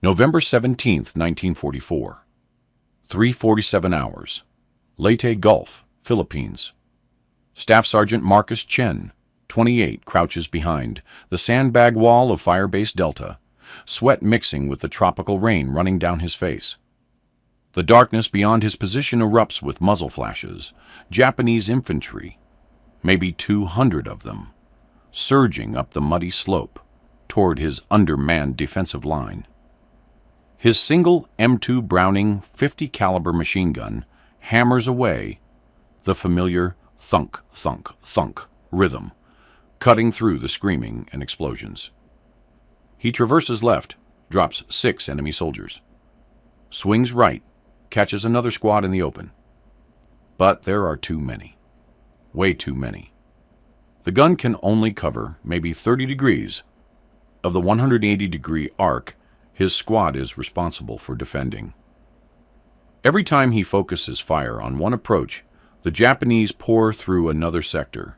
November 17th, 1944. 3:47 hours. Leyte Gulf, Philippines. Staff Sergeant Marcus Chen, 28, crouches behind the sandbag wall of Fire Base Delta, sweat mixing with the tropical rain running down his face. The darkness beyond his position erupts with muzzle flashes. Japanese infantry, maybe 200 of them, surging up the muddy slope toward his undermanned defensive line. His single M2 Browning 50 caliber machine gun hammers away, the familiar thunk, thunk, thunk rhythm, cutting through the screaming and explosions. He traverses left, drops 6 enemy soldiers. Swings right, catches another squad in the open. But there are too many. Way too many. The gun can only cover maybe 30 degrees of the 180-degree arc his squad is responsible for defending. Every time he focuses fire on one approach, the Japanese pour through another sector.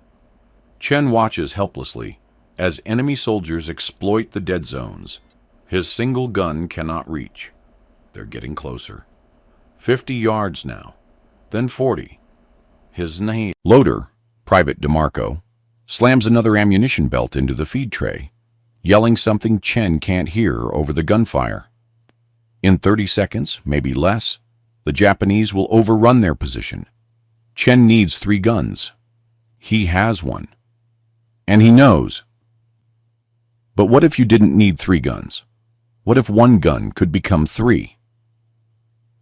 Chen watches helplessly as enemy soldiers exploit the dead zones. His single gun cannot reach. They're getting closer. 50 yards now, then 40. His loader, Private DeMarco, slams another ammunition belt into the feed tray, yelling something Chen can't hear over the gunfire. In 30 seconds, maybe less, the Japanese will overrun their position. Chen needs 3 guns. He has one. And he knows. But what if you didn't need 3 guns? What if 1 gun could become 3?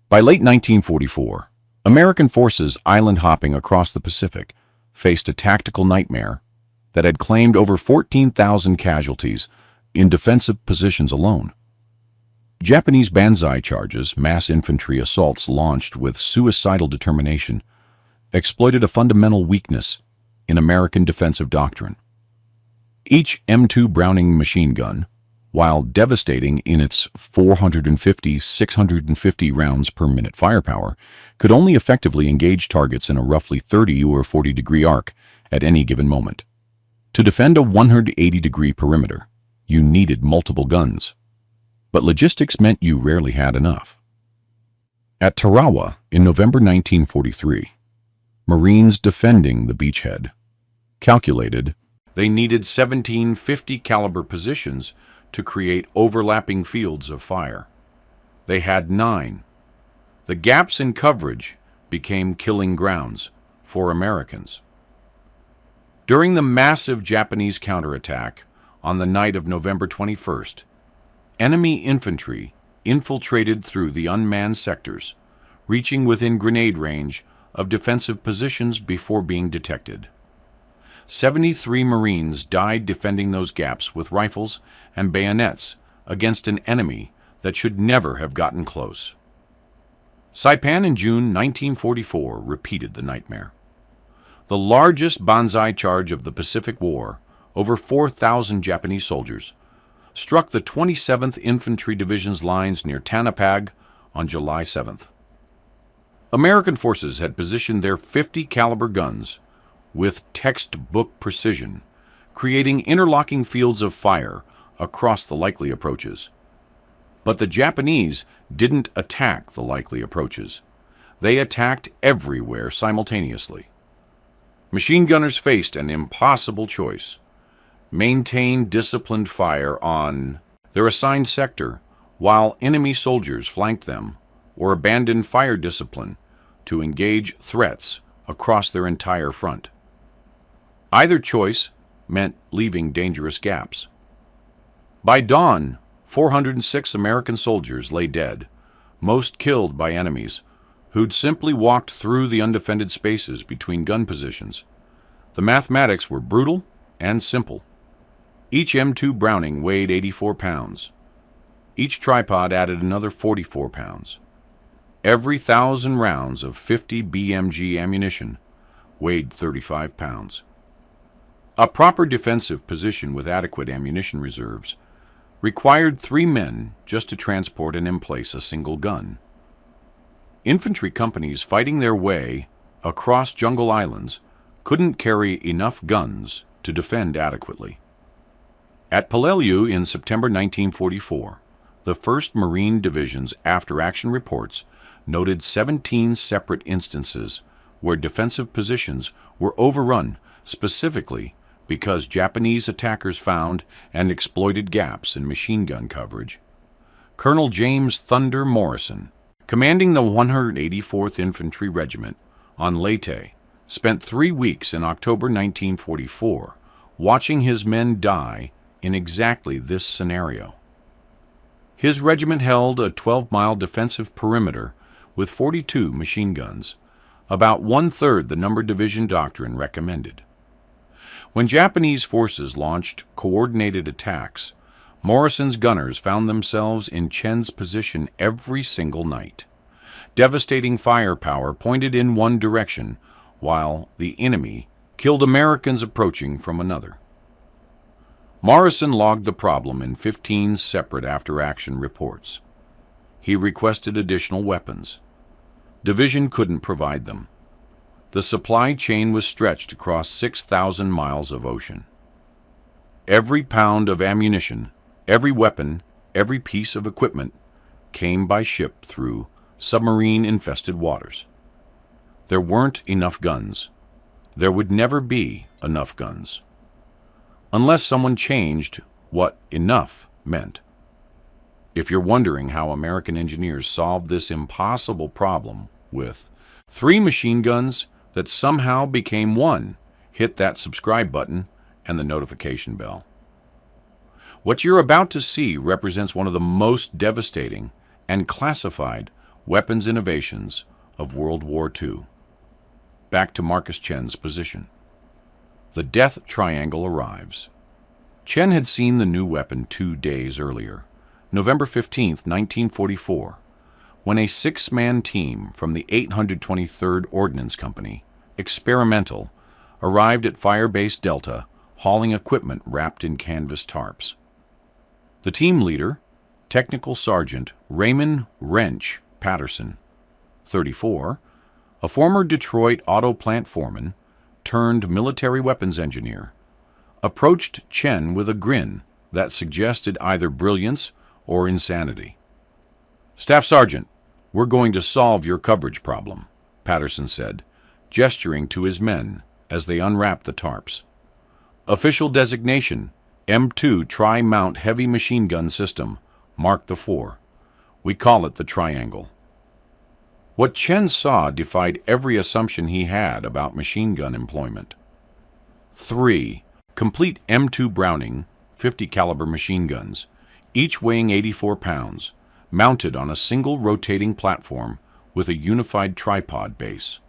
By late 1944, American forces island hopping across the Pacific faced a tactical nightmare that had claimed over 14,000 casualties in defensive positions alone. Japanese banzai charges, mass infantry assaults launched with suicidal determination, exploited a fundamental weakness in American defensive doctrine. Each M2 Browning machine gun, while devastating in its 450-650 rounds per minute firepower, could only effectively engage targets in a roughly 30 or 40-degree arc at any given moment. To defend a 180-degree perimeter, you needed multiple guns, but logistics meant you rarely had enough. At Tarawa in November 1943, Marines defending the beachhead calculated they needed 17 50 caliber positions to create overlapping fields of fire. They had 9. The gaps in coverage became killing grounds for Americans. During the massive Japanese counterattack on the night of November 21st, enemy infantry infiltrated through the unmanned sectors, reaching within grenade range of defensive positions before being detected. 73 Marines died defending those gaps with rifles and bayonets against an enemy that should never have gotten close. Saipan in June 1944 repeated the nightmare. The largest banzai charge of the Pacific War, over 4,000 Japanese soldiers, struck the 27th Infantry Division's lines near Tanapag on July 7th. American forces had positioned their 50 caliber guns with textbook precision, creating interlocking fields of fire across the likely approaches. But the Japanese didn't attack the likely approaches. They attacked everywhere simultaneously. Machine gunners faced an impossible choice: maintain disciplined fire on their assigned sector while enemy soldiers flanked them, or abandon fire discipline to engage threats across their entire front. Either choice meant leaving dangerous gaps. By dawn, 406 American soldiers lay dead, most killed by enemies who'd simply walked through the undefended spaces between gun positions. The mathematics were brutal and simple. Each M2 Browning weighed 84 pounds. Each tripod added another 44 pounds. Every 1,000 rounds of 50 BMG ammunition weighed 35 pounds. A proper defensive position with adequate ammunition reserves required 3 men just to transport and emplace a single gun. Infantry companies fighting their way across jungle islands couldn't carry enough guns to defend adequately. At Peleliu in September 1944, The 1st Marine Division's after-action reports noted 17 separate instances where defensive positions were overrun specifically because Japanese attackers found and exploited gaps in machine gun coverage. Colonel James Thunder Morrison, commanding the 184th Infantry Regiment on Leyte, spent 3 weeks in October 1944 watching his men die in exactly this scenario. His regiment held a 12-mile defensive perimeter with 42 machine guns, about 1/3 the number division doctrine recommended. When Japanese forces launched coordinated attacks, Morrison's gunners found themselves in Chen's position every single night. Devastating firepower pointed in one direction, while the enemy killed Americans approaching from another. Morrison logged the problem in 15 separate after-action reports. He requested additional weapons. Division couldn't provide them. The supply chain was stretched across 6,000 miles of ocean. Every pound of ammunition, every weapon, every piece of equipment came by ship through submarine-infested waters. There weren't enough guns. There would never be enough guns, unless someone changed what enough meant. If you're wondering how American engineers solved this impossible problem with 3 machine guns that somehow became 1, hit that subscribe button and the notification bell. What you're about to see represents one of the most devastating and classified weapons innovations of World War II. Back to Marcus Chen's position. The death triangle arrives. Chen had seen the new weapon 2 days earlier, November 15, 1944, when a 6-man team from the 823rd Ordnance Company, experimental, arrived at Firebase Delta hauling equipment wrapped in canvas tarps. The team leader, Technical Sergeant Raymond Wrench Patterson, 34, a former Detroit auto plant foreman turned military weapons engineer, approached Chen with a grin that suggested either brilliance or insanity. "Staff Sergeant, we're going to solve your coverage problem," Patterson said, gesturing to his men as they unwrapped the tarps. "Official designation, M2 Tri-Mount Heavy Machine Gun System, Mark IV. We call it the Triangle." What Chen saw defied every assumption he had about machine gun employment. 3 complete M2 Browning 50 caliber machine guns, each weighing 84 pounds, mounted on a single rotating platform with a unified tripod base.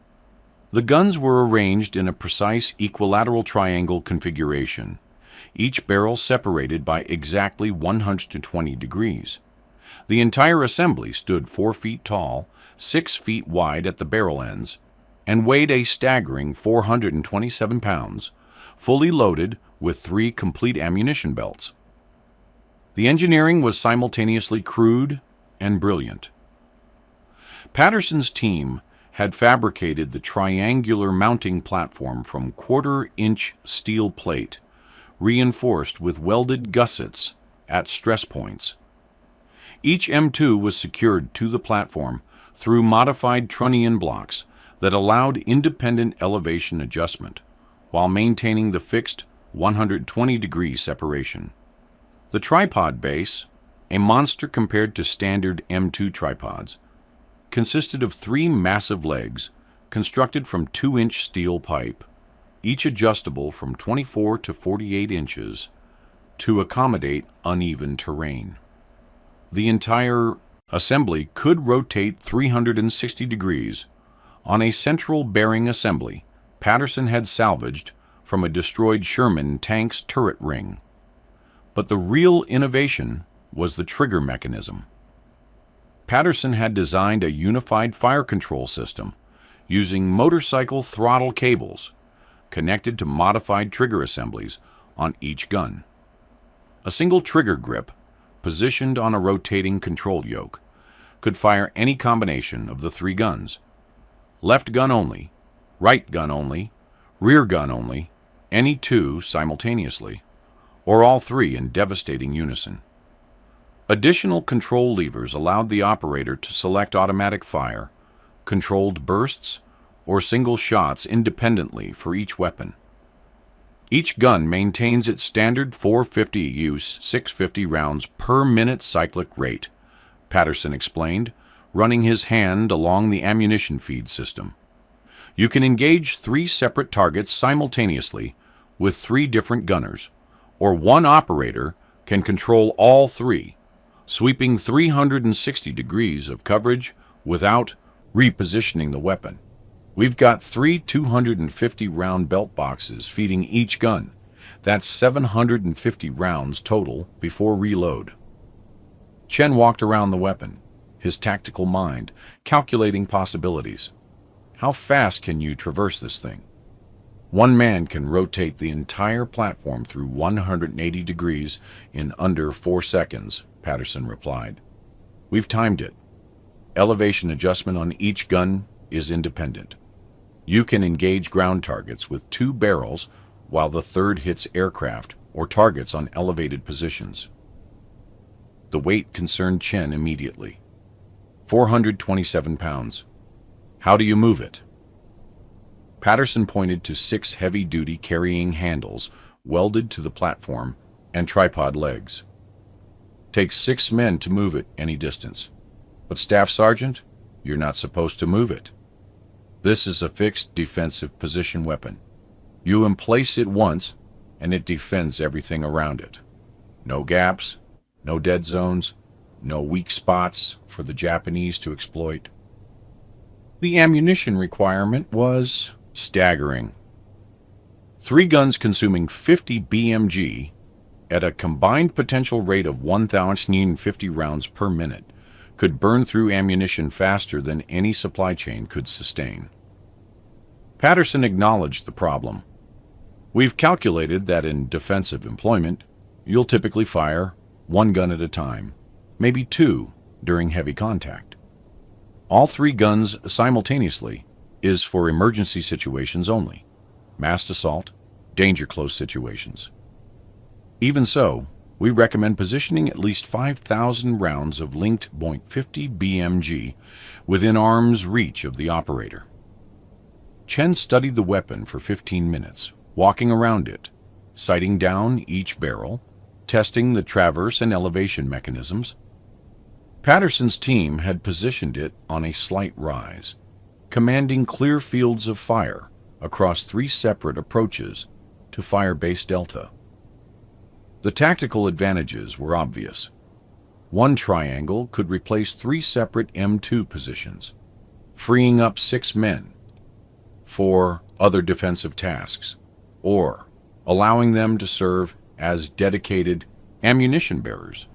The guns were arranged in a precise equilateral triangle configuration, each barrel separated by exactly 120 degrees. The entire assembly stood 4 feet tall, 6 feet wide at the barrel ends, and weighed a staggering 427 pounds, fully loaded with 3 complete ammunition belts. The engineering was simultaneously crude and brilliant. Patterson's team had fabricated the triangular mounting platform from 1/4-inch steel plate, reinforced with welded gussets at stress points. Each M2 was secured to the platform through modified trunnion blocks that allowed independent elevation adjustment, while maintaining the fixed 120-degree separation. The tripod base, a monster compared to standard M2 tripods, consisted of 3 massive legs constructed from 2-inch steel pipe, each adjustable from 24 to 48 inches to accommodate uneven terrain. The entire assembly could rotate 360 degrees on a central bearing assembly Patterson had salvaged from a destroyed Sherman tank's turret ring. But the real innovation was the trigger mechanism. Patterson had designed a unified fire control system using motorcycle throttle cables connected to modified trigger assemblies on each gun. A single trigger grip, positioned on a rotating control yoke, could fire any combination of the 3 guns: left gun only, right gun only, rear gun only, any 2 simultaneously, or all 3 in devastating unison. Additional control levers allowed the operator to select automatic fire, controlled bursts, or single shots independently for each weapon. Each gun maintains its standard 450 use 650 rounds per minute cyclic rate, Patterson explained, running his hand along the ammunition feed system. You can engage 3 separate targets simultaneously with 3 different gunners, or one operator can control all 3, sweeping 360 degrees of coverage without repositioning the weapon. We've got 3 250-round belt boxes feeding each gun. That's 750 rounds total before reload. Chen walked around the weapon, his tactical mind calculating possibilities. How fast can you traverse this thing? One man can rotate the entire platform through 180 degrees in under 4 seconds, Patterson replied. We've timed it. Elevation adjustment on each gun is independent. You can engage ground targets with 2 barrels while the third hits aircraft or targets on elevated positions. The weight concerned Chen immediately. 427 pounds. How do you move it? Patterson pointed to 6 heavy-duty carrying handles welded to the platform and tripod legs. Takes 6 men to move it any distance. But Staff Sergeant, you're not supposed to move it. This is a fixed defensive position weapon. You emplace it once, and it defends everything around it. No gaps, no dead zones, no weak spots for the Japanese to exploit. The ammunition requirement was staggering. 3 guns consuming 50 BMG at a combined potential rate of 1,050 rounds per minute could burn through ammunition faster than any supply chain could sustain. Patterson acknowledged the problem. We've calculated that in defensive employment, you'll typically fire 1 gun at a time, maybe 2 during heavy contact. All 3 guns simultaneously is for emergency situations only, massed assault, danger close situations. Even so, we recommend positioning at least 5,000 rounds of linked .50 BMG within arm's reach of the operator. Chen studied the weapon for 15 minutes, walking around it, sighting down each barrel, testing the traverse and elevation mechanisms. Patterson's team had positioned it on a slight rise, commanding clear fields of fire across 3 separate approaches to Firebase Delta. The tactical advantages were obvious. 1 triangle could replace 3 separate M2 positions, freeing up 6 men for other defensive tasks, or allowing them to serve as dedicated ammunition bearers.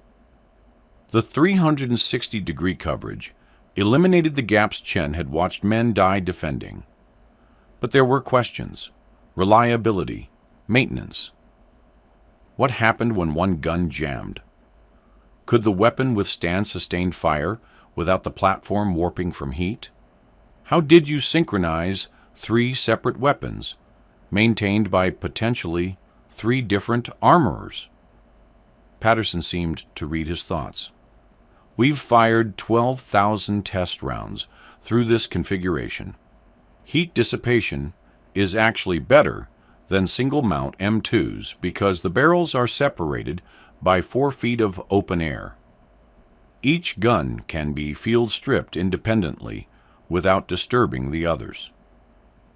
The 360-degree coverage eliminated the gaps Chen had watched men die defending. But there were questions: reliability, maintenance. What happened when 1 gun jammed? Could the weapon withstand sustained fire without the platform warping from heat? How did you synchronize 3 separate weapons, maintained by potentially 3 different armorers? Patterson seemed to read his thoughts. We've fired 12,000 test rounds through this configuration. Heat dissipation is actually better than single-mount M2s because the barrels are separated by 4 feet of open air. Each gun can be field-stripped independently without disturbing the others.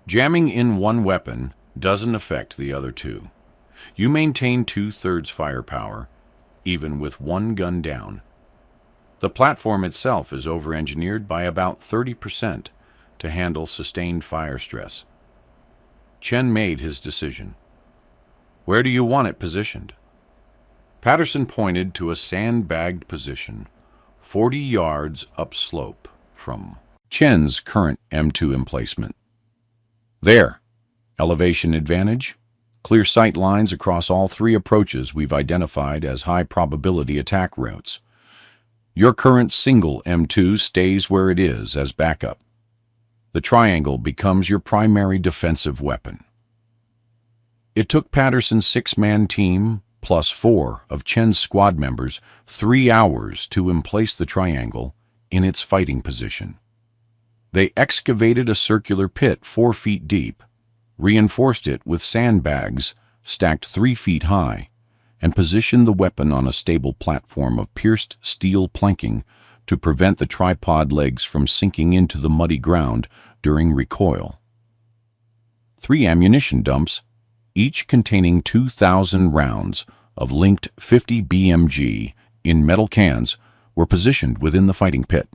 Jamming in 1 weapon doesn't affect the other 2. You maintain 2/3 firepower, even with 1 gun down. The platform itself is over-engineered by about 30% to handle sustained fire stress. Chen made his decision. Where do you want it positioned? Patterson pointed to a sandbagged position, 40 yards upslope from Chen's current M2 emplacement. There. Elevation advantage. Clear sight lines across all 3 approaches we've identified as high-probability attack routes. Your current single M2 stays where it is as backup. The triangle becomes your primary defensive weapon. It took Patterson's 6-man team plus 4 of Chen's squad members 3 hours to emplace the triangle in its fighting position. They excavated a circular pit 4 feet deep, reinforced it with sandbags stacked 3 feet high, and positioned the weapon on a stable platform of pierced steel planking to prevent the tripod legs from sinking into the muddy ground during recoil. 3 ammunition dumps, each containing 2,000 rounds of linked 50 BMG in metal cans, were positioned within the fighting pit.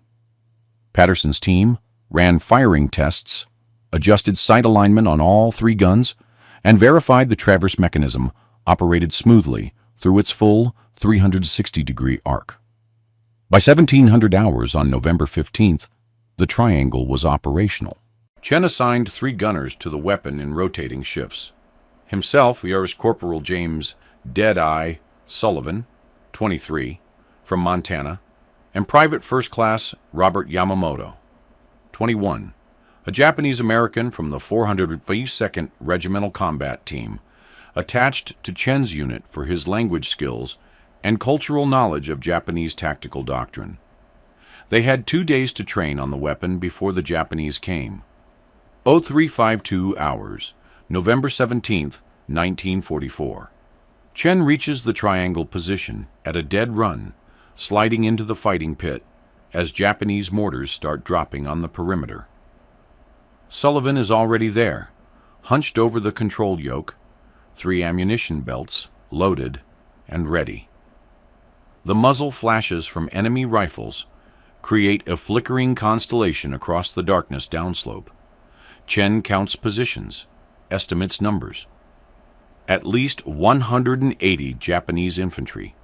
Patterson's team ran firing tests, adjusted sight alignment on all 3 guns, and verified the traverse mechanism operated smoothly through its full 360-degree arc. By 1700 hours on November 15th, the triangle was operational. Chen assigned 3 gunners to the weapon in rotating shifts. Himself, Vice Corporal James Deadeye Sullivan, 23, from Montana, and Private First Class Robert Yamamoto, 21, a Japanese-American from the 452nd Regimental Combat Team, attached to Chen's unit for his language skills and cultural knowledge of Japanese tactical doctrine. They had 2 days to train on the weapon before the Japanese came. 0352 hours, November 17, 1944. Chen reaches the triangle position at a dead run, sliding into the fighting pit as Japanese mortars start dropping on the perimeter. Sullivan is already there, hunched over the control yoke, 3 ammunition belts, loaded and ready. The muzzle flashes from enemy rifles create a flickering constellation across the darkness downslope. Chen counts positions, estimates numbers. At least 180 Japanese infantry,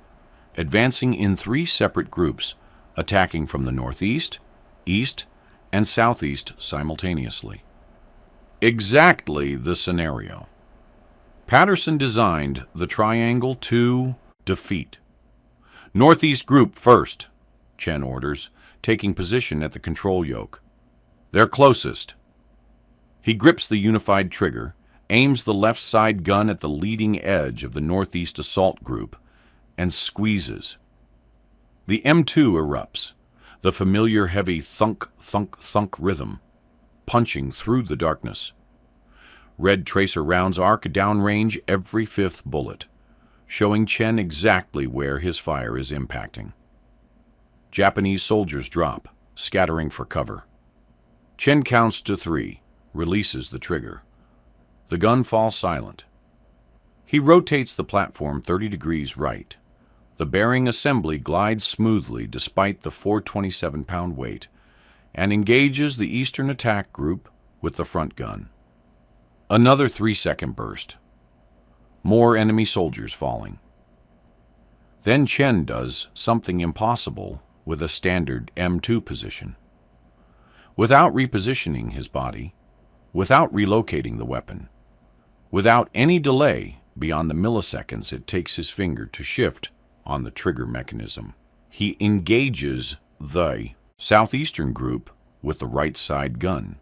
advancing in 3 separate groups, attacking from the northeast, east, and southeast simultaneously. Exactly the scenario Patterson designed the triangle to defeat. Northeast group first, Chen orders, taking position at the control yoke. They're closest. He grips the unified trigger, aims the left side gun at the leading edge of the northeast assault group, and squeezes. The M2 erupts, the familiar heavy thunk, thunk, thunk rhythm, punching through the darkness. Red tracer rounds arc downrange every 5th bullet, showing Chen exactly where his fire is impacting. Japanese soldiers drop, scattering for cover. Chen counts to 3, releases the trigger. The gun falls silent. He rotates the platform 30 degrees right. The bearing assembly glides smoothly despite the 427-pound weight, and engages the eastern attack group with the front gun. Another 3-second burst. More enemy soldiers falling. Then Chen does something impossible with a standard M2 position. Without repositioning his body, without relocating the weapon, without any delay beyond the milliseconds it takes his finger to shift on the trigger mechanism, he engages the southeastern group with the right side gun.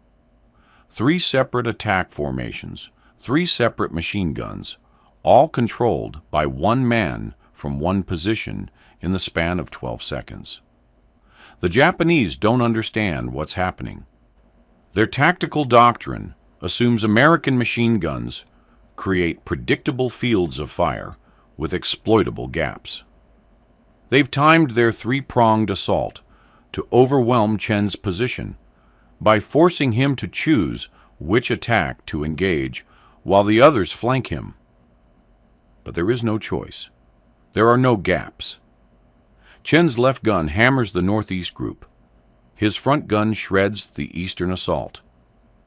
3 separate attack formations, 3 separate machine guns, all controlled by 1 man from 1 position in the span of 12 seconds. The Japanese don't understand what's happening. Their tactical doctrine assumes American machine guns create predictable fields of fire with exploitable gaps. They've timed their 3-pronged assault to overwhelm Chen's position by forcing him to choose which attack to engage while the others flank him. But there is no choice. There are no gaps. Chen's left gun hammers the northeast group. His front gun shreds the eastern assault.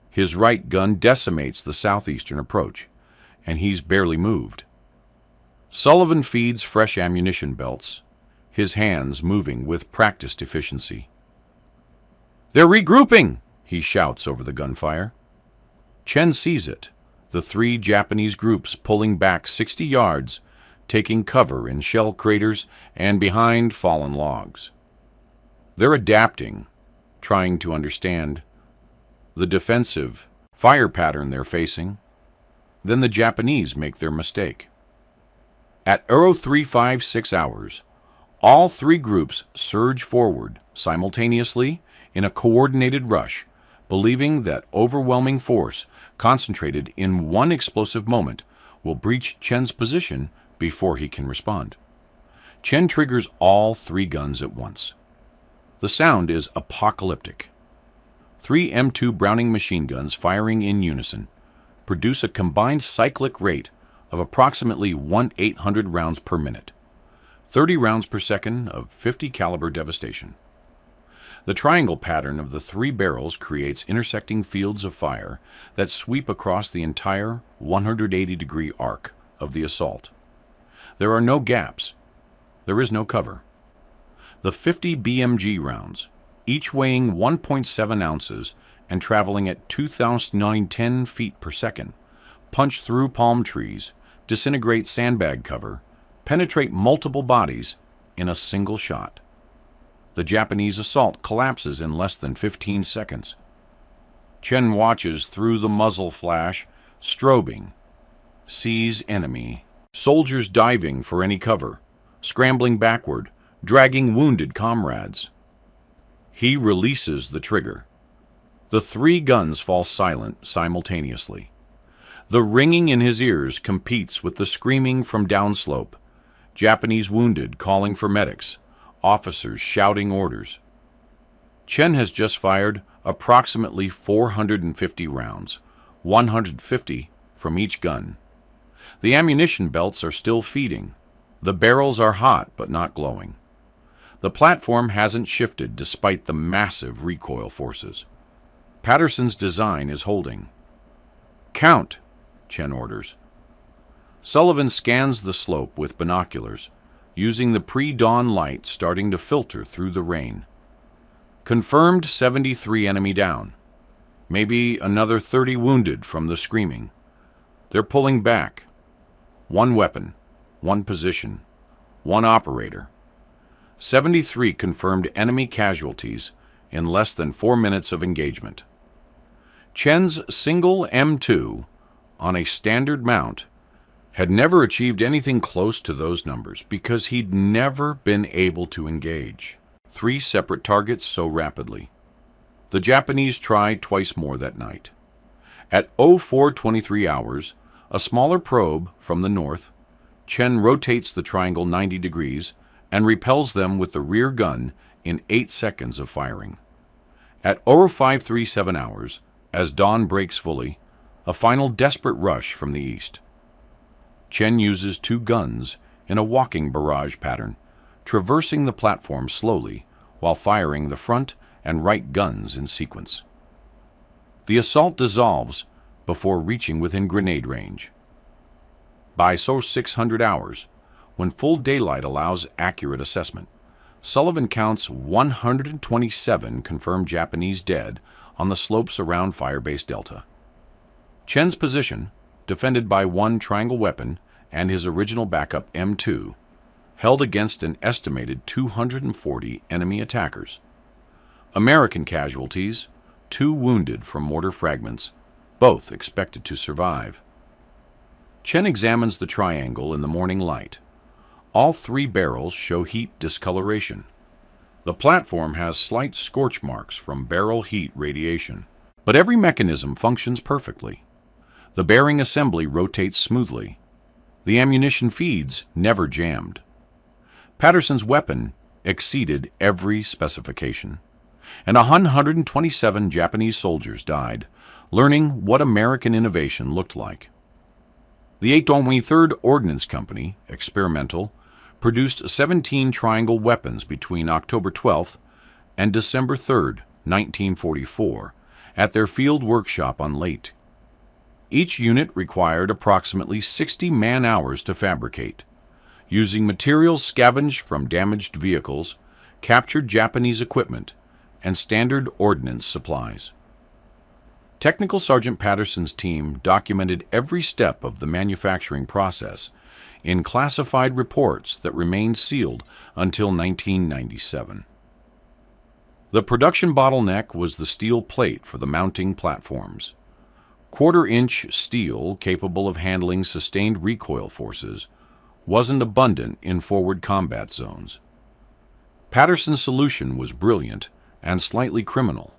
His right gun decimates the southeastern approach, and he's barely moved. Sullivan feeds fresh ammunition belts, his hands moving with practiced efficiency. "They're regrouping!" he shouts over the gunfire. Chen sees it, the 3 Japanese groups pulling back 60 yards, taking cover in shell craters and behind fallen logs. They're adapting, trying to understand the defensive fire pattern they're facing. Then the Japanese make their mistake. At 0356 hours, all three groups surge forward simultaneously in a coordinated rush, believing that overwhelming force concentrated in one explosive moment will breach Chen's position before he can respond. Chen triggers all three guns at once. The sound is apocalyptic. Three M2 Browning machine guns firing in unison produce a combined cyclic rate of approximately 1/800 rounds per minute, 30 rounds per second of 50 caliber devastation. The triangle pattern of the three barrels creates intersecting fields of fire that sweep across the entire 180-degree arc of the assault. There are no gaps. There is no cover. The 50 BMG rounds, each weighing 1.7 ounces and traveling at 2,910 feet per second, punch through palm trees, disintegrate sandbag cover, penetrate multiple bodies in a single shot. The Japanese assault collapses in less than 15 seconds. Chen watches through the muzzle flash, strobing, sees enemy, soldiers diving for any cover, scrambling backward, dragging wounded comrades. He releases the trigger. The three guns fall silent simultaneously. The ringing in his ears competes with the screaming from downslope, Japanese wounded calling for medics, officers shouting orders. Chen has just fired approximately 450 rounds, 150 from each gun. The ammunition belts are still feeding. The barrels are hot but not glowing. The platform hasn't shifted despite the massive recoil forces. Patterson's design is holding. "Count," Chen orders. Sullivan scans the slope with binoculars, using the pre-dawn light starting to filter through the rain. Confirmed 73 enemy down. Maybe another 30 wounded from the screaming. They're pulling back. One weapon, one position, one operator. 73 confirmed enemy casualties in less than 4 minutes of engagement. Chen's single M2 on a standard mount had never achieved anything close to those numbers because he'd never been able to engage 3 separate targets so rapidly. The Japanese tried twice more that night. At 0423 hours, a smaller probe from the north, Chen rotates the triangle 90 degrees and repels them with the rear gun in 8 seconds of firing. At 0537 hours, as dawn breaks fully, a final desperate rush from the east. Chen uses 2 guns in a walking barrage pattern, traversing the platform slowly while firing the front and right guns in sequence. The assault dissolves before reaching within grenade range. By 0600 hours, when full daylight allows accurate assessment, Sullivan counts 127 confirmed Japanese dead on the slopes around Firebase Delta. Chen's position, defended by 1 triangle weapon and his original backup M2, held against an estimated 240 enemy attackers. American casualties, 2 wounded from mortar fragments, both expected to survive. Chen examines the triangle in the morning light. All 3 barrels show heat discoloration. The platform has slight scorch marks from barrel heat radiation, but every mechanism functions perfectly. The bearing assembly rotates smoothly. The ammunition feeds never jammed. Patterson's weapon exceeded every specification, and 127 Japanese soldiers died, learning what American innovation looked like. The 823rd Ordnance Company, experimental, produced 17 triangle weapons between October 12th and December 3rd, 1944, at their field workshop on Leyte. Each unit required approximately 60 man-hours to fabricate, using materials scavenged from damaged vehicles, captured Japanese equipment, and standard ordnance supplies. Technical Sergeant Patterson's team documented every step of the manufacturing process in classified reports that remained sealed until 1997. The production bottleneck was the steel plate for the mounting platforms. Quarter-inch steel capable of handling sustained recoil forces wasn't abundant in forward combat zones. Patterson's solution was brilliant and slightly criminal.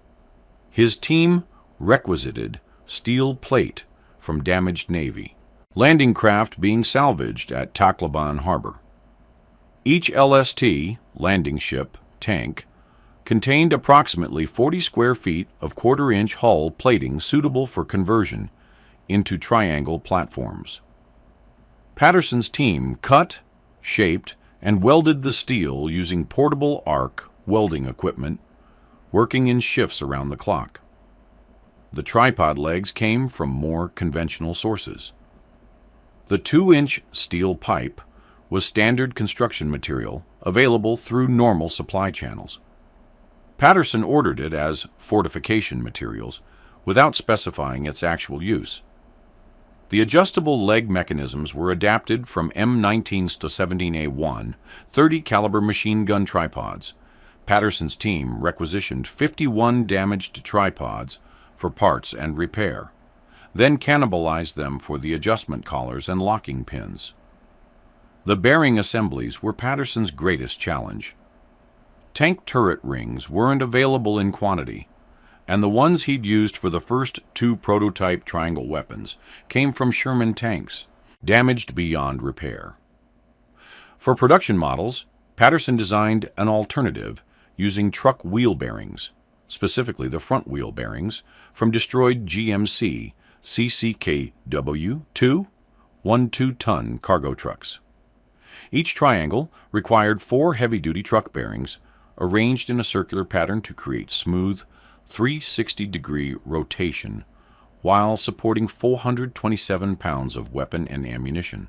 His team requisited steel plate from damaged Navy, landing craft being salvaged at Tacloban Harbor. Each LST, landing ship, tank, contained approximately 40 square feet of quarter-inch hull plating suitable for conversion into triangle platforms. Patterson's team cut, shaped, and welded the steel using portable arc welding equipment, working in shifts around the clock. The tripod legs came from more conventional sources. The 2-inch steel pipe was standard construction material available through normal supply channels. Patterson ordered it as fortification materials without specifying its actual use. The adjustable leg mechanisms were adapted from M19s to 17A1 .30 caliber machine gun tripods. Patterson's team requisitioned 51 damaged tripods for parts and repair, then cannibalized them for the adjustment collars and locking pins. The bearing assemblies were Patterson's greatest challenge. Tank turret rings weren't available in quantity, and the ones he'd used for the first 2 prototype triangle weapons came from Sherman tanks, damaged beyond repair. For production models, Patterson designed an alternative using truck wheel bearings, specifically the front wheel bearings, from destroyed GMC CCKW 2 1-2-ton cargo trucks. Each triangle required 4 heavy-duty truck bearings arranged in a circular pattern to create smooth 360-degree rotation while supporting 427 pounds of weapon and ammunition.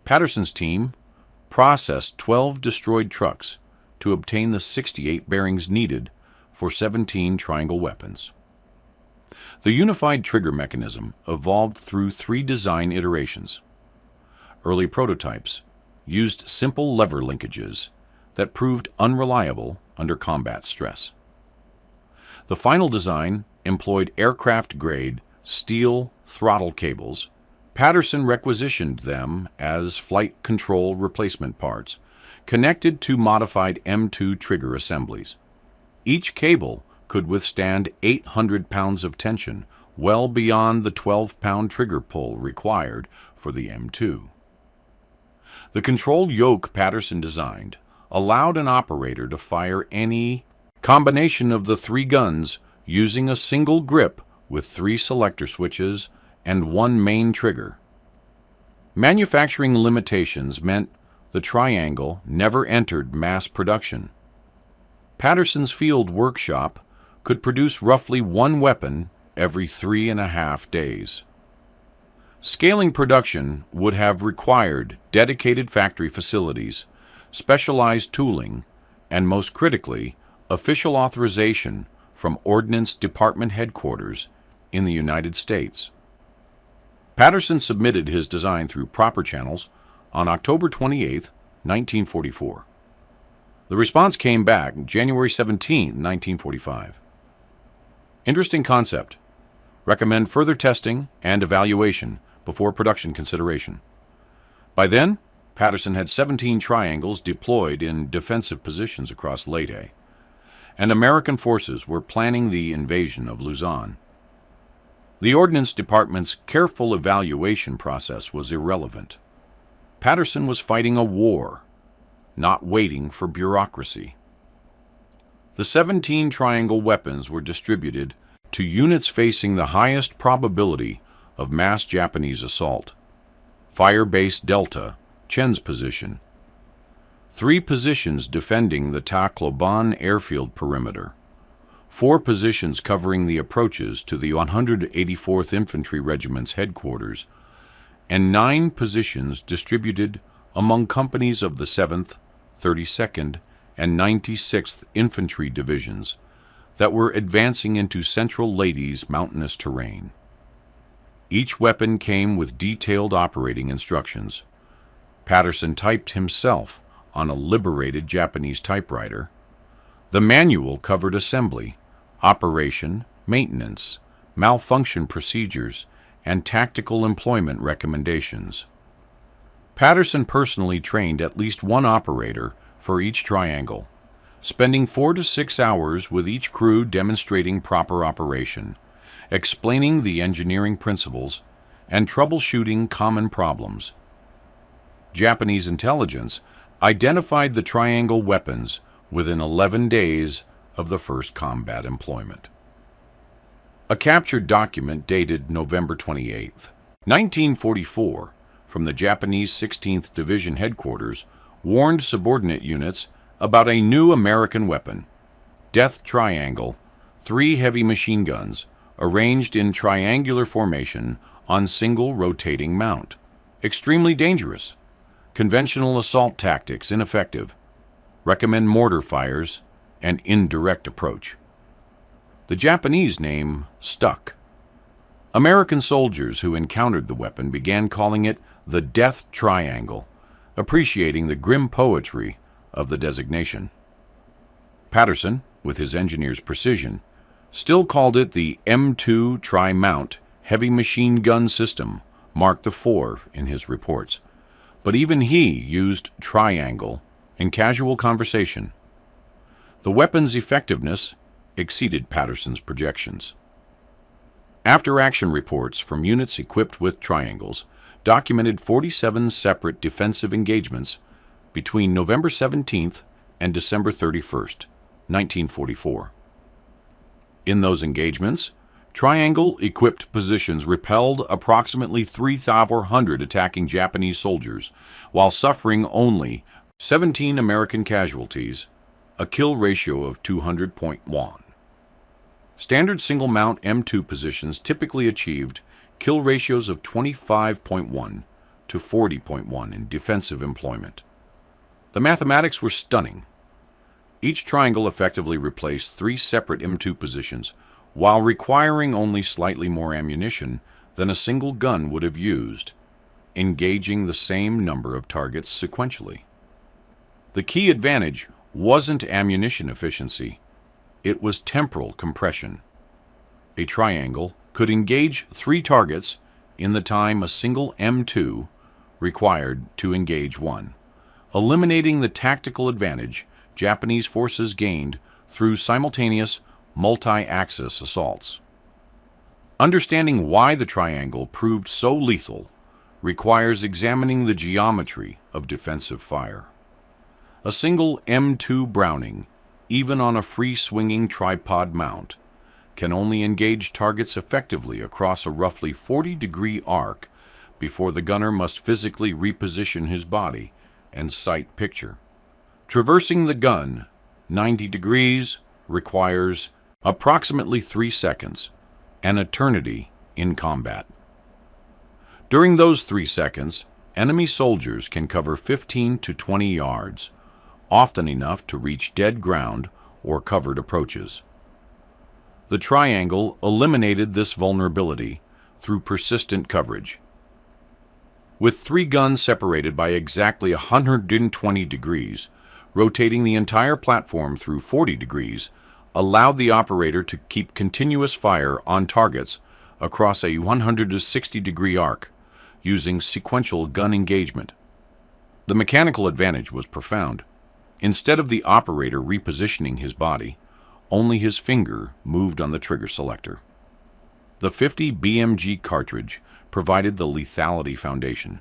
Patterson's team processed 12 destroyed trucks to obtain the 68 bearings needed for 17 triangle weapons. The unified trigger mechanism evolved through 3 design iterations. Early prototypes used simple lever linkages that proved unreliable under combat stress. The final design employed aircraft-grade steel throttle cables. Patterson requisitioned them as flight control replacement parts, connected to modified M2 trigger assemblies. Each cable could withstand 800 pounds of tension, well beyond the 12-pound trigger pull required for the M2. The control yoke Patterson designed allowed an operator to fire any combination of the 3 guns using a single grip with 3 selector switches and 1 main trigger. Manufacturing limitations meant the triangle never entered mass production. Patterson's field workshop could produce roughly 1 weapon every 3.5 days. Scaling production would have required dedicated factory facilities, specialized tooling, and most critically, official authorization from Ordnance Department headquarters in the United States. Patterson submitted his design through proper channels on October 28, 1944. The response came back January 17, 1945. Interesting concept. Recommend further testing and evaluation before production consideration. By then, Patterson had 17 triangles deployed in defensive positions across Leyte, and American forces were planning the invasion of Luzon. The Ordnance Department's careful evaluation process was irrelevant. Patterson was fighting a war, not waiting for bureaucracy. The 17 triangle weapons were distributed to units facing the highest probability of mass Japanese assault. Fire Base Delta, Chen's position. 3 positions defending the Tacloban airfield perimeter. 4 positions covering the approaches to the 184th Infantry Regiment's headquarters, and 9 positions distributed among companies of the 7th, 32nd, and 96th Infantry Divisions that were advancing into central Leyte's mountainous terrain. Each weapon came with detailed operating instructions. Patterson typed himself on a liberated Japanese typewriter. The manual covered assembly, operation, maintenance, malfunction procedures, and tactical employment recommendations. Patterson personally trained at least one operator for each triangle, spending 4 to 6 hours with each crew demonstrating proper operation, explaining the engineering principles, and troubleshooting common problems. Japanese intelligence identified the triangle weapons within 11 days of the first combat employment. A captured document dated November 28, 1944, from the Japanese 16th Division headquarters warned subordinate units about a new American weapon, Death Triangle, 3 heavy machine guns arranged in triangular formation on single rotating mount. Extremely dangerous. Conventional assault tactics ineffective. Recommend mortar fires and indirect approach. The Japanese name stuck. American soldiers who encountered the weapon began calling it the Death Triangle, appreciating the grim poetry of the designation. Patterson, with his engineer's precision, still called it the M2 Tri-Mount Heavy Machine Gun System, Mark IV in his reports. But even he used triangle in casual conversation. The weapon's effectiveness exceeded Patterson's projections. After-action reports from units equipped with triangles documented 47 separate defensive engagements between November 17th and December 31st, 1944. In those engagements, triangle-equipped positions repelled approximately 3,400 attacking Japanese soldiers while suffering only 17 American casualties, a kill ratio of 200.1. Standard single-mount M2 positions typically achieved kill ratios of 25.1 to 40.1 in defensive employment. The mathematics were stunning. Each triangle effectively replaced 3 separate M2 positions while requiring only slightly more ammunition than a single gun would have used, engaging the same number of targets sequentially. The key advantage wasn't ammunition efficiency, it was temporal compression. A triangle could engage 3 targets in the time a single M2 required to engage 1, eliminating the tactical advantage Japanese forces gained through simultaneous multi-axis assaults. Understanding why the triangle proved so lethal requires examining the geometry of defensive fire. A single M2 Browning, even on a free-swinging tripod mount, can only engage targets effectively across a roughly 40-degree arc before the gunner must physically reposition his body and sight picture. Traversing the gun 90 degrees requires approximately 3 seconds, an eternity in combat. During those 3 seconds, enemy soldiers can cover 15 to 20 yards, often enough to reach dead ground or covered approaches. The triangle eliminated this vulnerability through persistent coverage. With 3 guns separated by exactly 120 degrees, rotating the entire platform through 40 degrees allowed the operator to keep continuous fire on targets across a 160-degree arc, using sequential gun engagement. The mechanical advantage was profound. Instead of the operator repositioning his body, only his finger moved on the trigger selector. The 50 BMG cartridge provided the lethality foundation.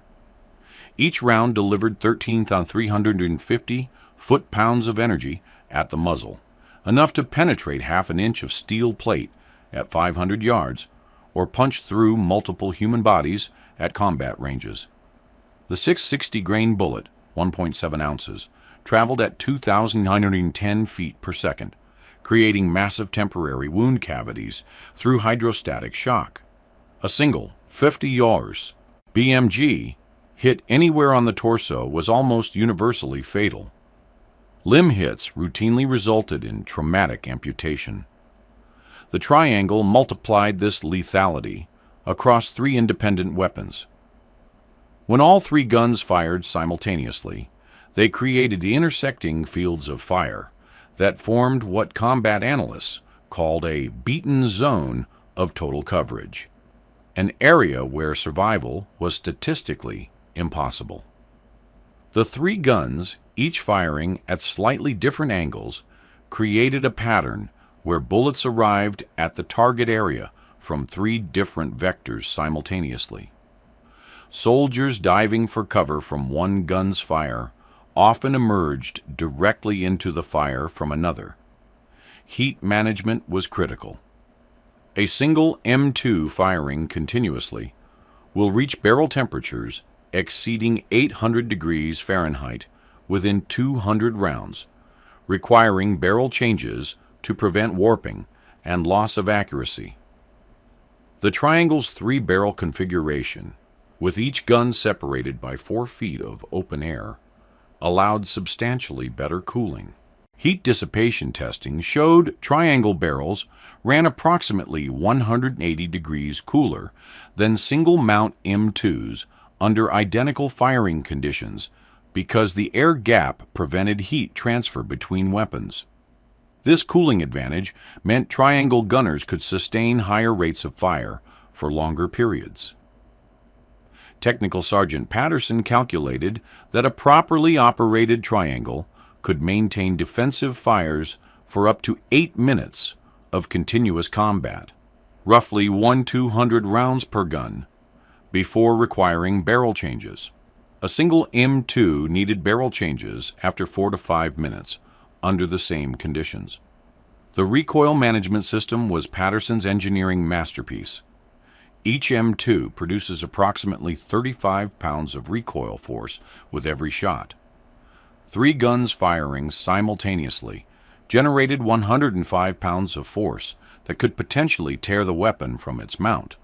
Each round delivered 13,350 foot-pounds of energy at the muzzle, enough to penetrate half an inch of steel plate at 500 yards or punch through multiple human bodies at combat ranges. The 660 grain bullet, 1.7 ounces, traveled at 2,910 feet per second, creating massive temporary wound cavities through hydrostatic shock. A single 50 Yars BMG hit anywhere on the torso was almost universally fatal. Limb hits routinely resulted in traumatic amputation. The triangle multiplied this lethality across 3 independent weapons. When all 3 guns fired simultaneously, they created intersecting fields of fire that formed what combat analysts called a beaten zone of total coverage, an area where survival was statistically impossible. The three guns, each firing at slightly different angles, created a pattern where bullets arrived at the target area from three different vectors simultaneously. Soldiers diving for cover from one gun's fire often emerged directly into the fire from another. Heat management was critical. A single M2 firing continuously will reach barrel temperatures exceeding 800 degrees Fahrenheit within 200 rounds, requiring barrel changes to prevent warping and loss of accuracy. The triangle's three-barrel configuration, with each gun separated by 4 feet of open air, allowed substantially better cooling. Heat dissipation testing showed triangle barrels ran approximately 180 degrees cooler than single-mount M2s under identical firing conditions because the air gap prevented heat transfer between weapons. This cooling advantage meant triangle gunners could sustain higher rates of fire for longer periods. Technical Sergeant Patterson calculated that a properly operated triangle could maintain defensive fires for up to 8 minutes of continuous combat, roughly 1/200 rounds per gun, before requiring barrel changes. A single M2 needed barrel changes after 4 to 5 minutes under the same conditions. The recoil management system was Patterson's engineering masterpiece. Each M2 produces approximately 35 pounds of recoil force with every shot. 3 guns firing simultaneously generated 105 pounds of force that could potentially tear the weapon from its mount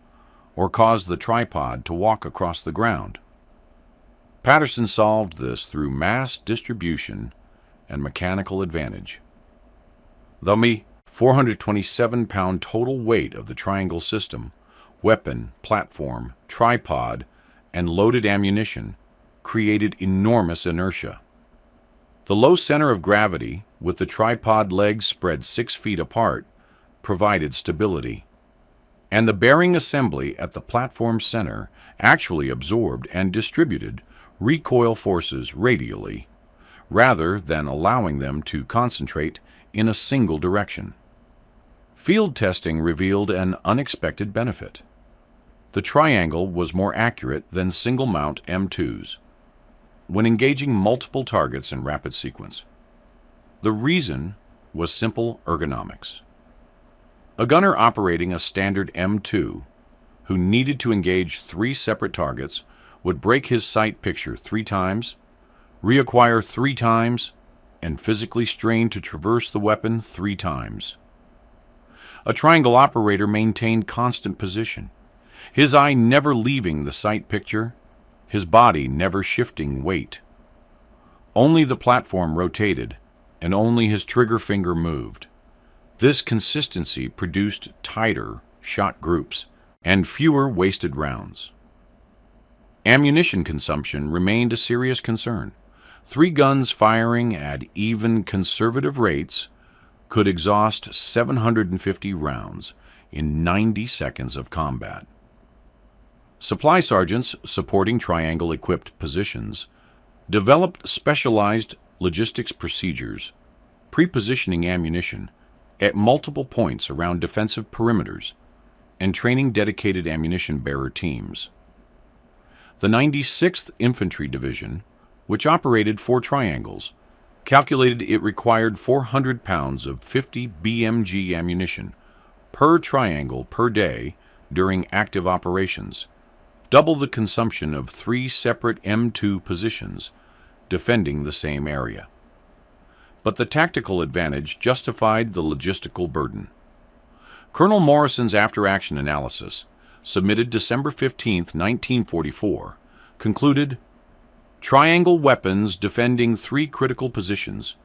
or cause the tripod to walk across the ground. Patterson solved this through mass distribution and mechanical advantage. The 427-pound total weight of the triangle system, weapon, platform, tripod, and loaded ammunition created enormous inertia. The low center of gravity, with the tripod legs spread 6 feet apart, provided stability, and the bearing assembly at the platform center actually absorbed and distributed recoil forces radially, rather than allowing them to concentrate in a single direction. Field testing revealed an unexpected benefit. The triangle was more accurate than single-mount M2s when engaging multiple targets in rapid sequence. The reason was simple ergonomics. A gunner operating a standard M2 who needed to engage 3 separate targets would break his sight picture 3 times, reacquire 3 times, and physically strain to traverse the weapon 3 times. A triangle operator maintained constant position, his eye never leaving the sight picture, his body never shifting weight. Only the platform rotated, and only his trigger finger moved. This consistency produced tighter shot groups and fewer wasted rounds. Ammunition consumption remained a serious concern. 3 guns firing at even conservative rates could exhaust 750 rounds in 90 seconds of combat. Supply sergeants supporting triangle-equipped positions developed specialized logistics procedures, pre-positioning ammunition at multiple points around defensive perimeters, and training dedicated ammunition bearer teams. The 96th Infantry Division, which operated 4 triangles, calculated it required 400 pounds of 50 BMG ammunition per triangle per day during active operations, double the consumption of 3 separate M2 positions defending the same area. But the tactical advantage justified the logistical burden. Colonel Morrison's after-action analysis, submitted December 15, 1944, concluded, triangle weapons defending 3 critical positions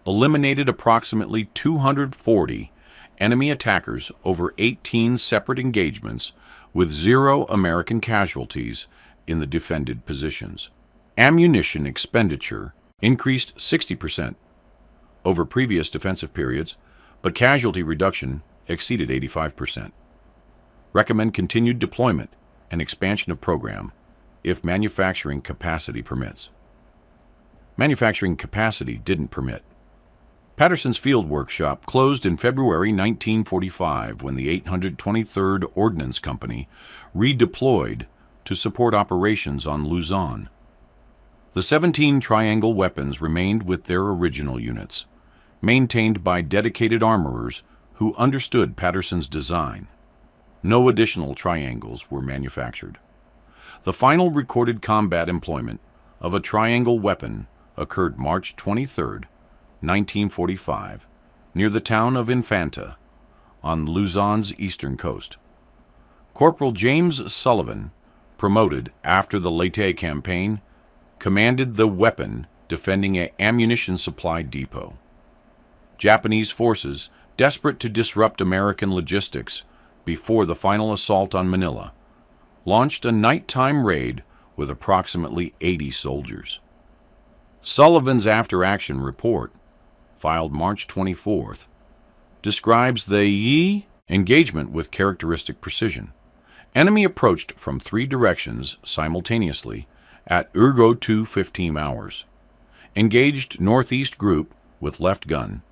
eliminated approximately 240 enemy attackers over 18 separate engagements with 0 American casualties in the defended positions. Ammunition expenditure increased 60% over previous defensive periods, but casualty reduction exceeded 85%. Recommend continued deployment and expansion of program if manufacturing capacity permits. manufacturing capacity didn't permit. Patterson's field workshop closed in February 1945 when the 823rd Ordnance Company redeployed to support operations on Luzon. The 17 triangle weapons remained with their original units, maintained by dedicated armorers who understood Patterson's design. No additional triangles were manufactured. The final recorded combat employment of a triangle weapon occurred March 23, 1945, near the town of Infanta, on Luzon's eastern coast. Corporal James Sullivan, promoted after the Leyte campaign, commanded the weapon defending an ammunition supply depot. Japanese forces, desperate to disrupt American logistics before the final assault on Manila, launched a nighttime raid with approximately 80 soldiers. Sullivan's after-action report, filed March 24th, describes the engagement with characteristic precision. Enemy approached from 3 directions simultaneously at ergo 2:15 hours. Engaged northeast group with left gun,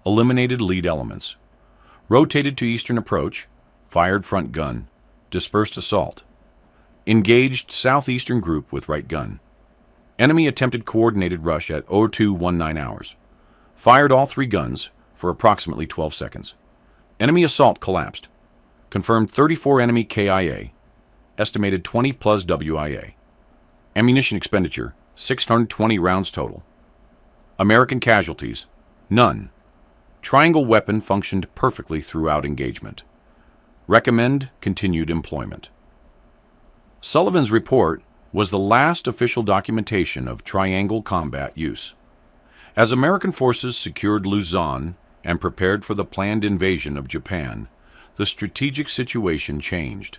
eliminated lead elements. Rotated to eastern approach, fired front gun, dispersed assault. Engaged southeastern group with right gun. Enemy attempted coordinated rush at 02:19 hours. Fired all 3 guns for approximately 12 seconds. Enemy assault collapsed. Confirmed 34 enemy KIA. Estimated 20 plus WIA. Ammunition expenditure, 620 rounds total. American casualties, none. Triangle weapon functioned perfectly throughout engagement. Recommend continued employment. Sullivan's report was the last official documentation of triangle combat use. As American forces secured Luzon and prepared for the planned invasion of Japan, the strategic situation changed.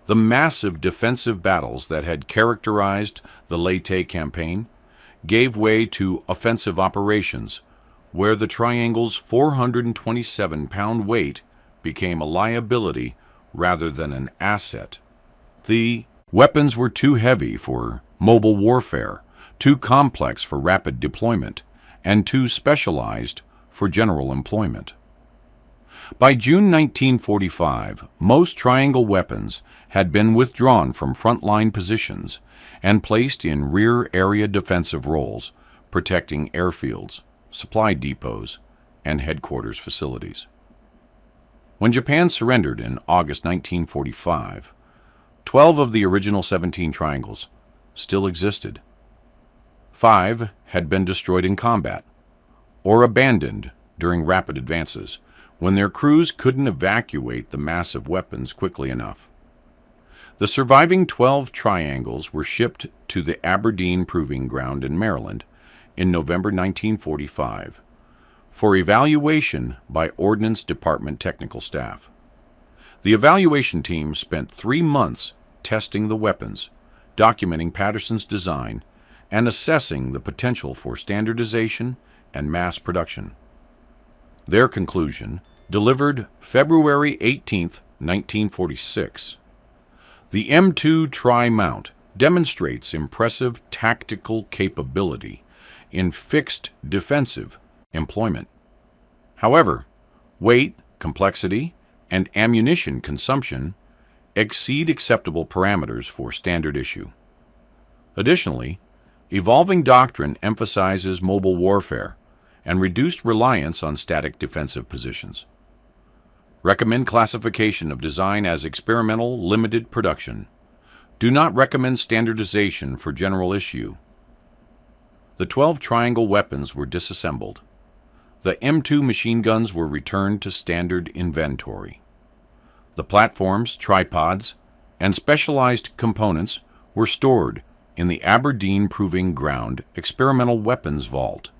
The massive defensive battles that had characterized the Leyte campaign gave way to offensive operations, where the triangle's 427-pound weight became a liability rather than an asset. The weapons were too heavy for mobile warfare, too complex for rapid deployment, and too specialized for general employment. By June 1945, most triangle weapons had been withdrawn from frontline positions and placed in rear area defensive roles, protecting airfields, supply depots, and headquarters facilities. When Japan surrendered in August 1945, 12 of the original 17 triangles still existed. 5 had been destroyed in combat or abandoned during rapid advances when their crews couldn't evacuate the massive weapons quickly enough. The surviving 12 triangles were shipped to the Aberdeen Proving Ground in Maryland in November 1945 for evaluation by Ordnance Department technical staff. The evaluation team spent 3 months testing the weapons, documenting Patterson's design, and assessing the potential for standardization and mass production. Their conclusion, delivered February 18, 1946. The M2 Tri-Mount demonstrates impressive tactical capability in fixed defensive employment. However, weight, complexity, and ammunition consumption exceed acceptable parameters for standard issue. Additionally, evolving doctrine emphasizes mobile warfare and reduced reliance on static defensive positions. Recommend classification of design as experimental limited production. Do not recommend standardization for general issue. The 12 triangle weapons were disassembled. The M2 machine guns were returned to standard inventory. The platforms, tripods, and specialized components were stored in the Aberdeen Proving Ground Experimental Weapons Vault.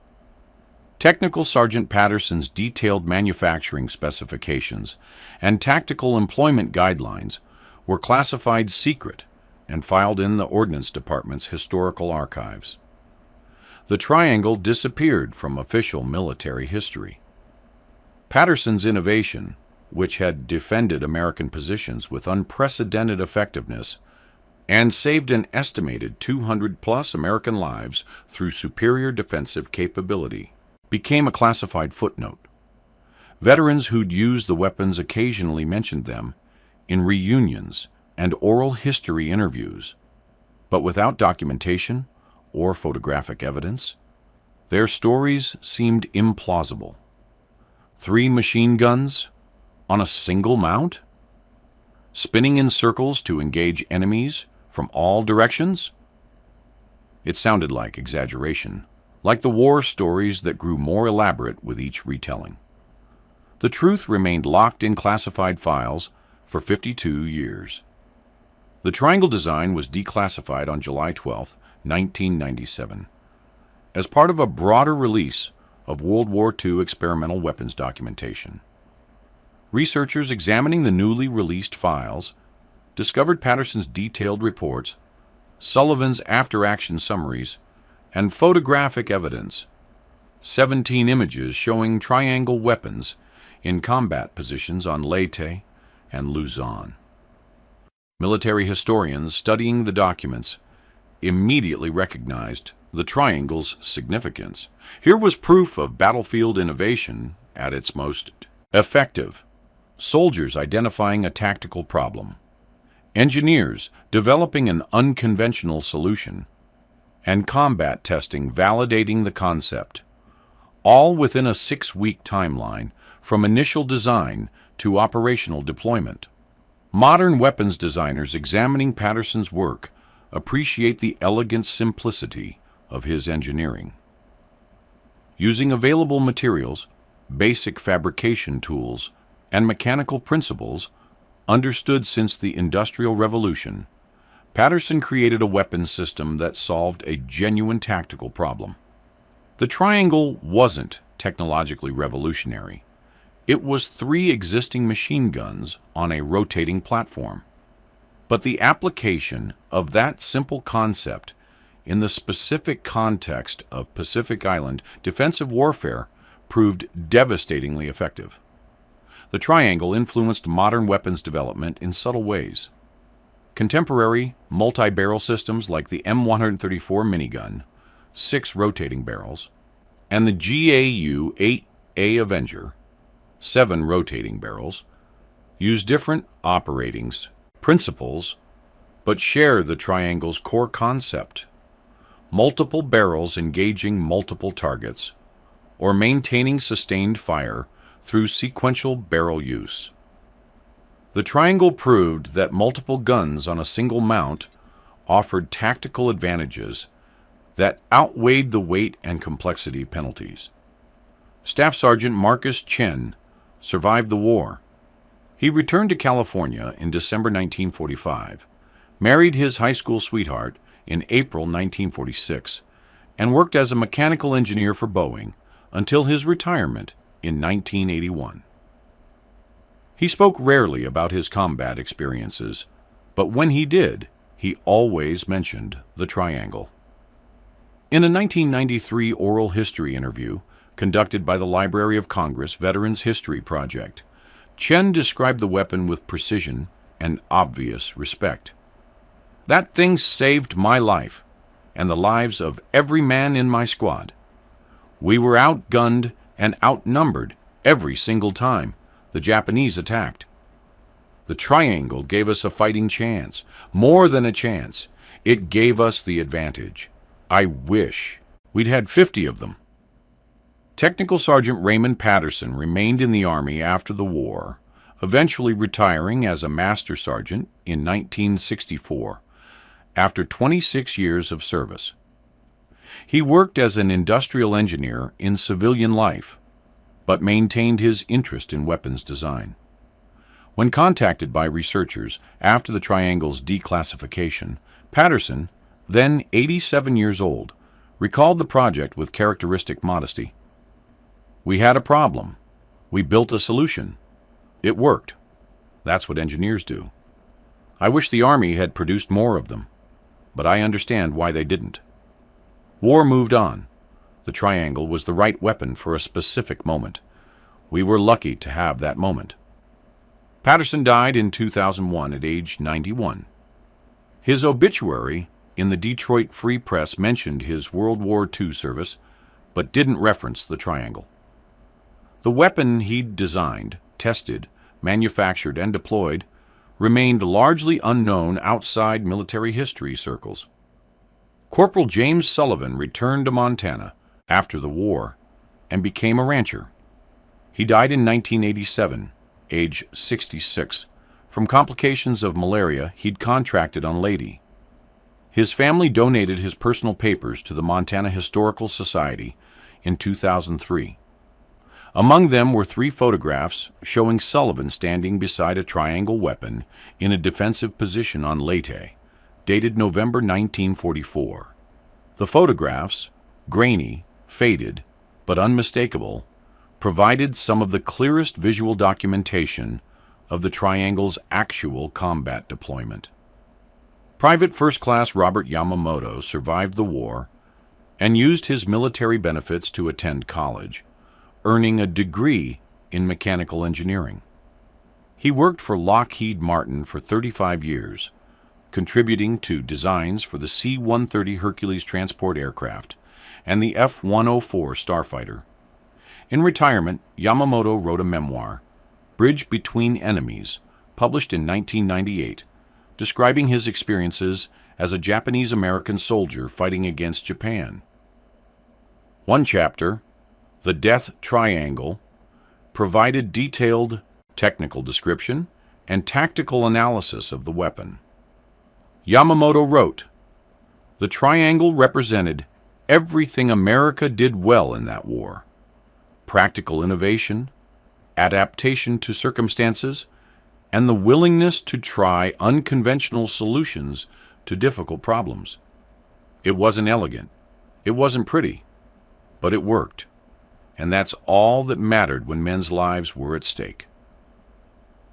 Technical Sergeant Patterson's detailed manufacturing specifications and tactical employment guidelines were classified secret and filed in the Ordnance Department's historical archives. The triangle disappeared from official military history. Patterson's innovation, which had defended American positions with unprecedented effectiveness, and saved an estimated 200-plus American lives through superior defensive capability, became a classified footnote. Veterans who'd used the weapons occasionally mentioned them in reunions and oral history interviews, but without documentation or photographic evidence, their stories seemed implausible. 3 machine guns on a single mount? Spinning in circles to engage enemies from all directions? It sounded like exaggeration, like the war stories that grew more elaborate with each retelling. The truth remained locked in classified files for 52 years. The triangle design was declassified on July 12, 1997, as part of a broader release of World War II experimental weapons documentation. Researchers examining the newly released files discovered Patterson's detailed reports, Sullivan's after-action summaries, and photographic evidence, 17 images showing triangle weapons in combat positions on Leyte and Luzon. Military historians studying the documents immediately recognized the triangle's significance. Here was proof of battlefield innovation at its most effective. Soldiers identifying a tactical problem, engineers developing an unconventional solution, and combat testing validating the concept, all within a 6-week timeline from initial design to operational deployment. Modern weapons designers examining Patterson's work appreciate the elegant simplicity of his engineering. Using available materials, basic fabrication tools, and mechanical principles understood since the Industrial Revolution, Patterson created a weapons system that solved a genuine tactical problem. The triangle wasn't technologically revolutionary. It was 3 existing machine guns on a rotating platform. But the application of that simple concept in the specific context of Pacific Island defensive warfare proved devastatingly effective. The triangle influenced modern weapons development in subtle ways. Contemporary multi-barrel systems like the M134 minigun, 6 rotating barrels, and the GAU-8A Avenger, 7 rotating barrels, use different operating principles but share the triangle's core concept: multiple barrels engaging multiple targets or maintaining sustained fire through sequential barrel use. The triangle proved that multiple guns on a single mount offered tactical advantages that outweighed the weight and complexity penalties. Staff Sergeant Marcus Chen survived the war. He returned to California in December 1945, married his high school sweetheart in April 1946, and worked as a mechanical engineer for Boeing until his retirement in 1981. He spoke rarely about his combat experiences, but when he did, he always mentioned the triangle. In a 1993 oral history interview conducted by the Library of Congress Veterans History Project, Chen described the weapon with precision and obvious respect. "That thing saved my life and the lives of every man in my squad. We were outgunned and outnumbered every single time the Japanese attacked. The triangle gave us a fighting chance. More than a chance. It gave us the advantage. I wish we'd had 50 of them." Technical Sergeant Raymond Patterson remained in the Army after the war, eventually retiring as a Master Sergeant in 1964, after 26 years of service. He worked as an industrial engineer in civilian life, but maintained his interest in weapons design. When contacted by researchers after the triangle's declassification, Patterson, then 87 years old, recalled the project with characteristic modesty. "We had a problem. We built a solution. It worked. That's what engineers do. I wish the Army had produced more of them, but I understand why they didn't. War moved on. The triangle was the right weapon for a specific moment. We were lucky to have that moment." Patterson died in 2001 at age 91. His obituary in the Detroit Free Press mentioned his World War II service, but didn't reference the triangle. The weapon he'd designed, tested, manufactured, and deployed remained largely unknown outside military history circles. Corporal James Sullivan returned to Montana after the war and became a rancher. He died in 1987, age 66, from complications of malaria he'd contracted on Leyte. His family donated his personal papers to the Montana Historical Society in 2003. Among them were 3 photographs showing Sullivan standing beside a triangle weapon in a defensive position on Leyte, dated November 1944. The photographs, grainy, faded, but unmistakable, provided some of the clearest visual documentation of the triangle's actual combat deployment. Private First Class Robert Yamamoto survived the war and used his military benefits to attend college, earning a degree in mechanical engineering. He worked for Lockheed Martin for 35 years, contributing to designs for the C-130 Hercules transport aircraft and the F-104 starfighter. In retirement, Yamamoto wrote a memoir, Bridge Between Enemies, published in 1998, describing his experiences as a Japanese-American soldier fighting against Japan. One chapter, The Death Triangle, provided detailed technical description and tactical analysis of the weapon. Yamamoto wrote, "The triangle represented everything America did well in that war: practical innovation, adaptation to circumstances, and the willingness to try unconventional solutions to difficult problems. It wasn't elegant, it wasn't pretty, but it worked. And that's all that mattered when men's lives were at stake."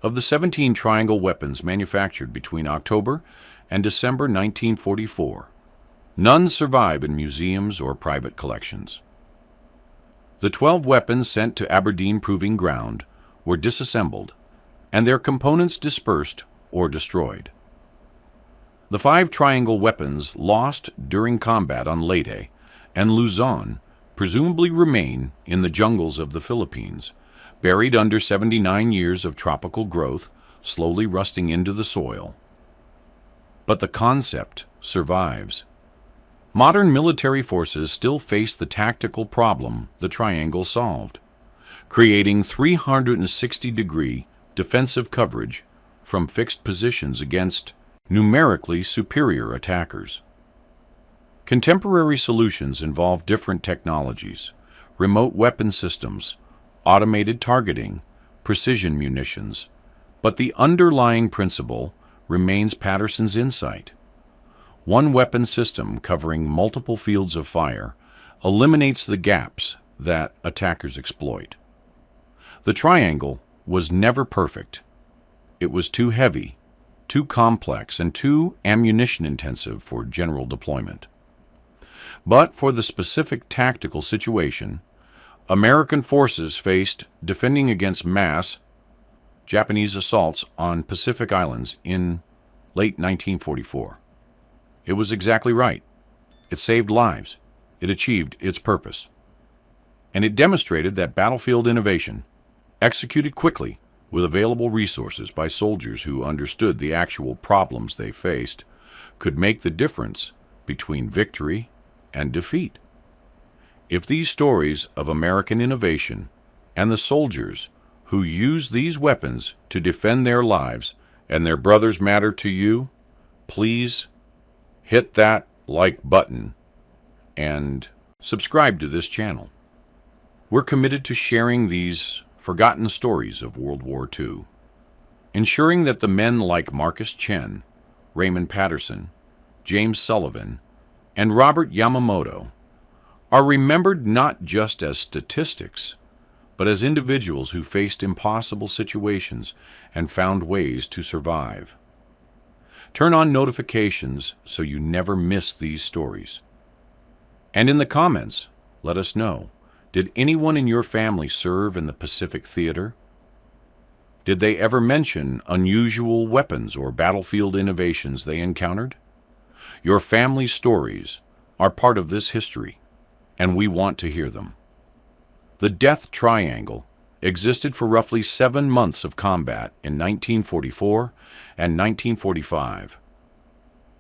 Of the 17 triangle weapons manufactured between October and December 1944, none survive in museums or private collections. The 12 weapons sent to Aberdeen Proving Ground were disassembled and their components dispersed or destroyed. The 5 triangle weapons lost during combat on Leyte and Luzon presumably remain in the jungles of the Philippines, buried under 79 years of tropical growth, slowly rusting into the soil. But the concept survives. Modern military forces still face the tactical problem the triangle solved, creating 360-degree defensive coverage from fixed positions against numerically superior attackers. Contemporary solutions involve different technologies, remote weapon systems, automated targeting, precision munitions, but the underlying principle remains Patterson's insight. One weapon system covering multiple fields of fire eliminates the gaps that attackers exploit. The triangle was never perfect. It was too heavy, too complex, and too ammunition-intensive for general deployment. But for the specific tactical situation, American forces faced defending against mass Japanese assaults on Pacific Islands in late 1944. It was exactly right. It saved lives. It achieved its purpose. And it demonstrated that battlefield innovation, executed quickly with available resources by soldiers who understood the actual problems they faced, could make the difference between victory and defeat. If these stories of American innovation and the soldiers who use these weapons to defend their lives and their brothers matter to you, please hit that like button and subscribe to this channel. We're committed to sharing these forgotten stories of World War II, ensuring that the men like Marcus Chen, Raymond Patterson, James Sullivan, and Robert Yamamoto are remembered not just as statistics, but as individuals who faced impossible situations and found ways to survive. Turn on notifications so you never miss these stories. And in the comments, let us know, did anyone in your family serve in the Pacific Theater? Did they ever mention unusual weapons or battlefield innovations they encountered? Your family stories are part of this history, and we want to hear them. The Death Triangle existed for roughly 7 months of combat in 1944 and 1945.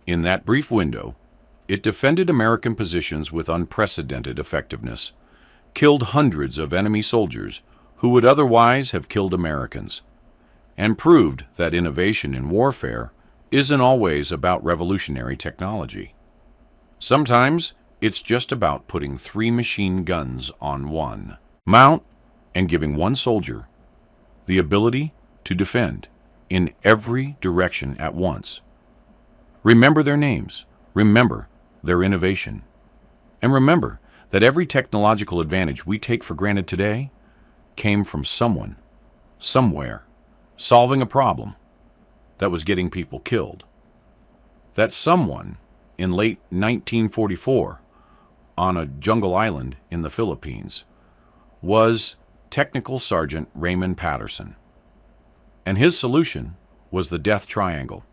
In that brief window, it defended American positions with unprecedented effectiveness, killed hundreds of enemy soldiers who would otherwise have killed Americans, and proved that innovation in warfare isn't always about revolutionary technology. Sometimes it's just about putting 3 machine guns on one mount and giving one soldier the ability to defend in every direction at once. Remember their names, remember their innovation, and remember that every technological advantage we take for granted today came from someone, somewhere, solving a problem that was getting people killed. That someone in late 1944 on a jungle island in the Philippines was Technical Sergeant Raymond Patterson, and his solution was the Death Triangle.